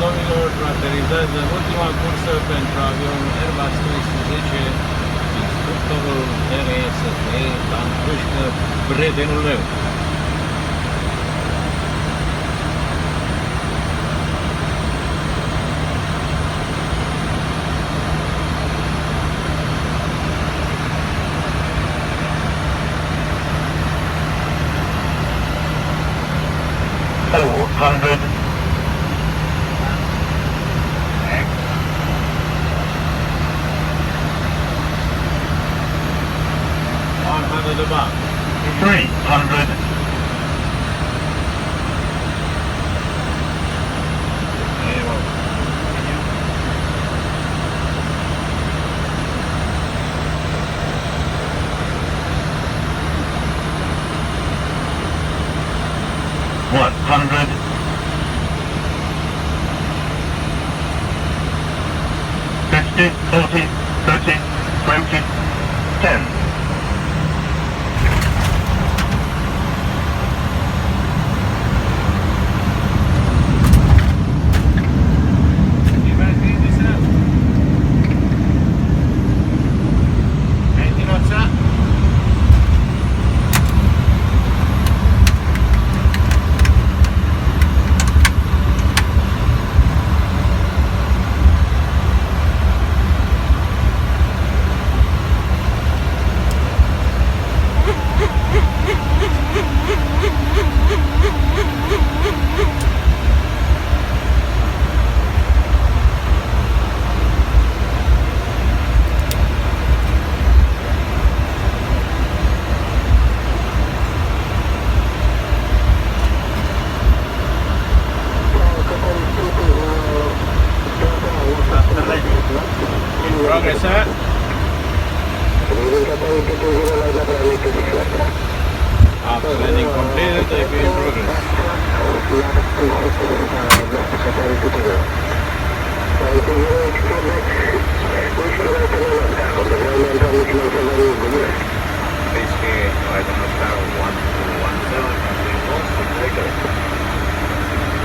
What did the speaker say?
domnilor, aterizează ultima cursă pentru avionul Airbus 310, instructorul RSE Dan Pușcă, prietenul meu. Hundred. Above. 300. One hundred. 50, 40, 30, 20, 10. Progress, sir. After landing completed, they will progress.